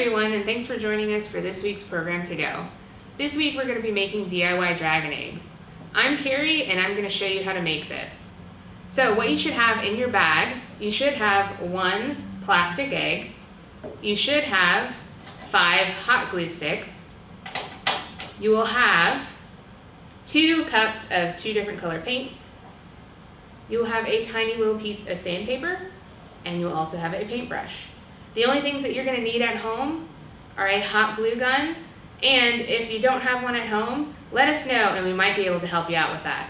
everyone, and thanks for joining us for this week's Program to Go. This week we're going to be making DIY dragon eggs. I'm Carrie and I'm going to show you how to make this. So what you should have in your bag, you should have 1 plastic egg, you should have 5 hot glue sticks, you will have 2 cups of 2 different color paints, you will have a tiny little piece of sandpaper, and you'll also have a paintbrush. The only things that you're going to need at home are a hot glue gun, and if you don't have one at home, let us know and we might be able to help you out with that.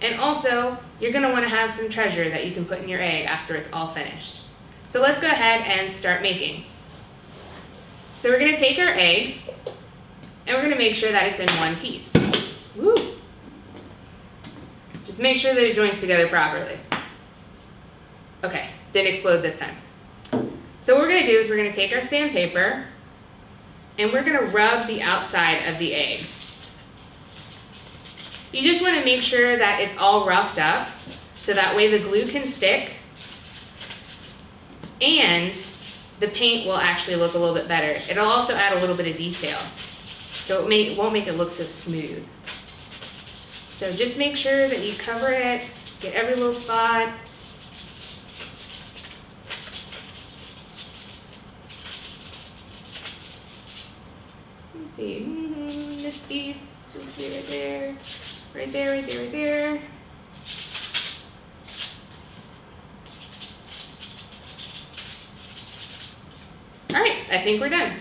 And also, you're going to want to have some treasure that you can put in your egg after it's all finished. So let's go ahead and start making. So we're going to take our egg, and we're going to make sure that it's in one piece. Woo! Just make sure that it joins together properly. Okay, didn't explode this time. So what we're going to do is we're going to take our sandpaper and we're going to rub the outside of the egg. You just want to make sure that it's all roughed up so that way the glue can stick and the paint will actually look a little bit better. It'll also add a little bit of detail, so it won't make it look so smooth. So just make sure that you cover it, get every little spot. Let's see, this piece, let's see right there, right there, right there, right there. All right, I think we're done.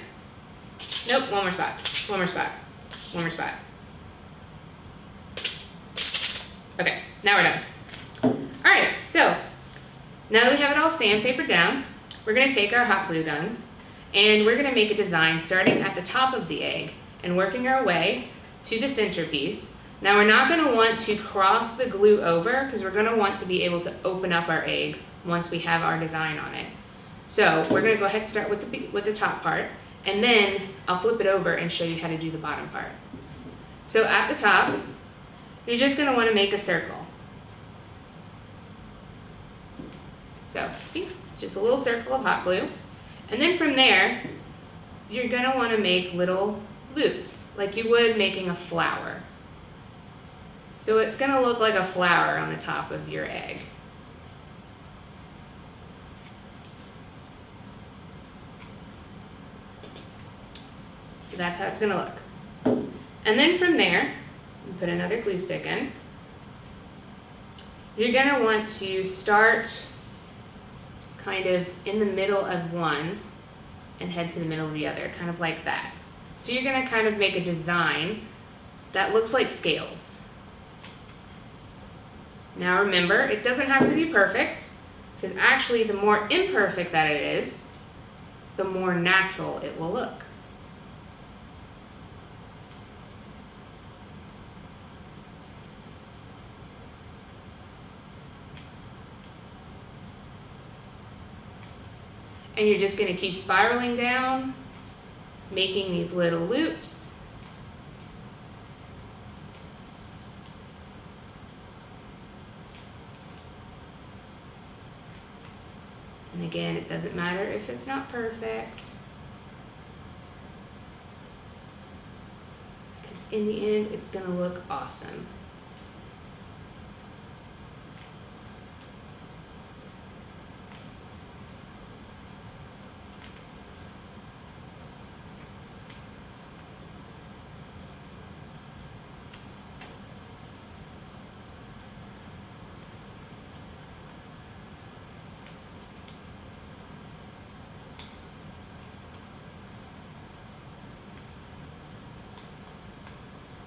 Nope, one more spot, one more spot, one more spot. Okay, now we're done. All right, so now that we have it all sandpapered down, we're gonna take our hot glue gun and we're gonna make a design starting at the top of the egg and working our way to the centerpiece. Now we're not gonna want to cross the glue over because we're gonna want to be able to open up our egg once we have our design on it. So we're gonna go ahead and start with the top part, and then I'll flip it over and show you how to do the bottom part. So at the top, you're just gonna wanna make a circle. So see, it's just a little circle of hot glue. And then from there, you're gonna wanna make little loops, like you would making a flower. So it's gonna look like a flower on the top of your egg. So that's how it's gonna look. And then from there, you put another glue stick in. You're gonna want to start kind of in the middle of one and head to the middle of the other, kind of like that. So you're gonna kind of make a design that looks like scales. Now remember, it doesn't have to be perfect, because actually the more imperfect that it is, the more natural it will look. And you're just gonna keep spiraling down, making these little loops. And again, it doesn't matter if it's not perfect, because in the end, it's gonna look awesome.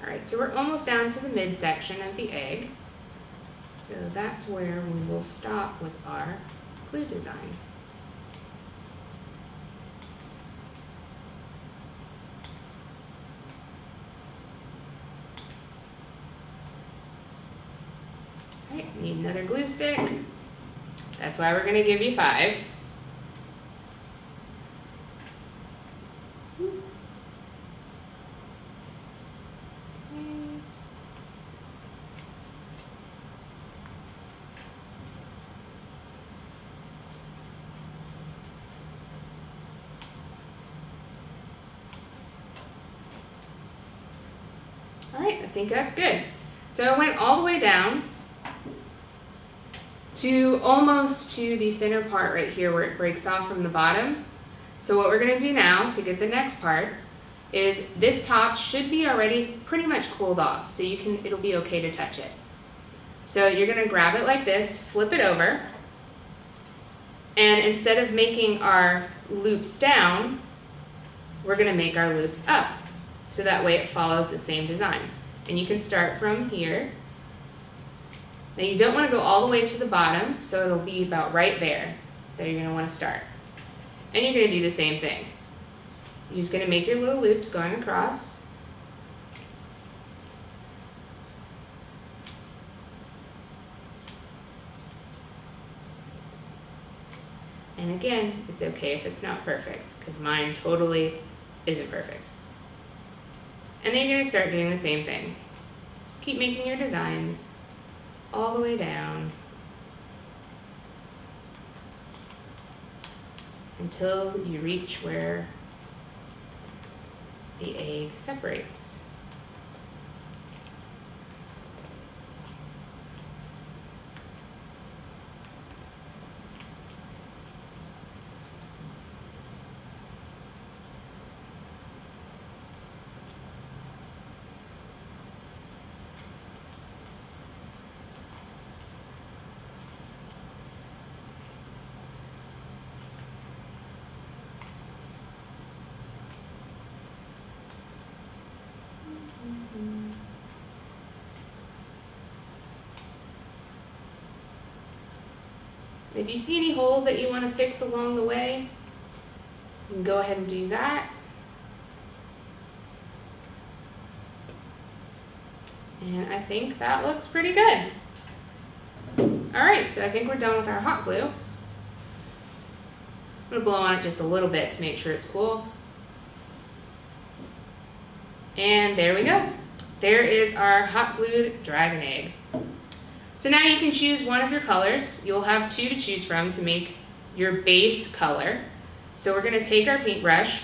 All right, so we're almost down to the midsection of the egg. So that's where we will stop with our glue design. All right, need another glue stick. That's why we're gonna give you 5. All right, I think that's good. So I went all the way down to almost to the center part right here where it breaks off from the bottom. So what we're gonna do now to get the next part is this top should be already pretty much cooled off, so it'll be okay to touch it. So you're gonna grab it like this, flip it over, and instead of making our loops down, we're gonna make our loops up. So that way it follows the same design. And you can start from here. Now you don't wanna go all the way to the bottom, so it'll be about right there that you're gonna wanna start. And you're gonna do the same thing. You're just gonna make your little loops going across. And again, it's okay if it's not perfect, because mine totally isn't perfect. And then you're gonna start doing the same thing. Just keep making your designs all the way down until you reach where the egg separates. If you see any holes that you want to fix along the way, you can go ahead and do that. And I think that looks pretty good. Alright, so I think we're done with our hot glue. I'm going to blow on it just a little bit to make sure it's cool. And there we go. There is our hot glued dragon egg. So now you can choose one of your colors. You'll have two to choose from to make your base color. So we're going to take our paintbrush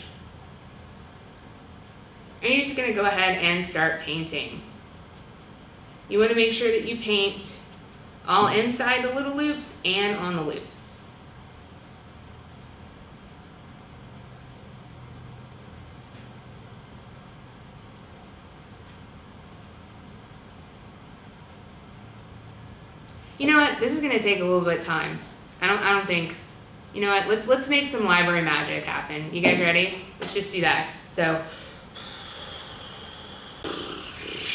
and you're just going to go ahead and start painting. You want to make sure that you paint all inside the little loops and on the loops. You know what? This is gonna take a little bit of time. I don't think. You know what? Let's make some library magic happen. You guys ready? Let's just do that. So,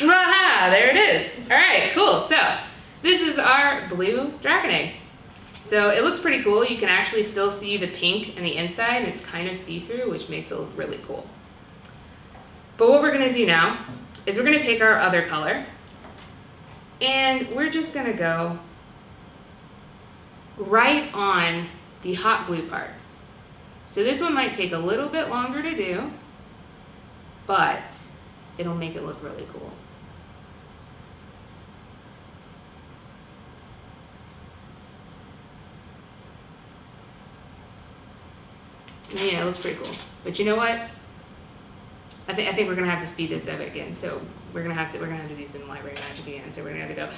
aha! There it is. All right, cool. So this is our blue dragon egg. So it looks pretty cool. You can actually still see the pink in the inside, and it's kind of see-through, which makes it look really cool. But what we're gonna do now is we're gonna take our other color, and we're just gonna go right on the hot glue parts. So this one might take a little bit longer to do, but it'll make it look really cool. Yeah, it looks pretty cool. But you know what? I think we're gonna have to speed this up again. So we're gonna have to do some library magic again. So we're gonna have to go.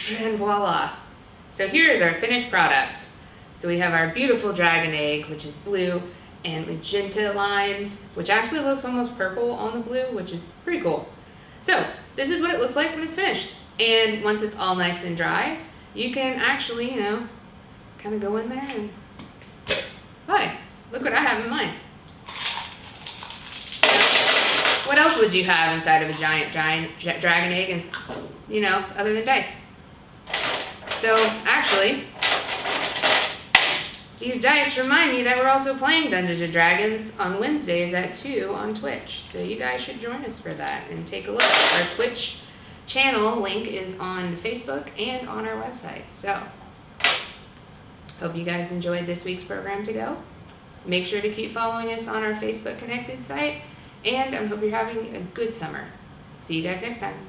And voila. So here's our finished product. So we have our beautiful dragon egg, which is blue, and magenta lines, which actually looks almost purple on the blue, which is pretty cool. So this is what it looks like when it's finished. And once it's all nice and dry, you can actually, you know, kind of go in there and, hi, look what I have in mine. What else would you have inside of a giant dragon egg, and, you know, other than dice? So actually, these dice remind me that we're also playing Dungeons & Dragons on Wednesdays at 2 on Twitch. So you guys should join us for that and take a look. Our Twitch channel link is on Facebook and on our website. So hope you guys enjoyed this week's program to go. Make sure to keep following us on our Facebook Connected site. And I hope you're having a good summer. See you guys next time.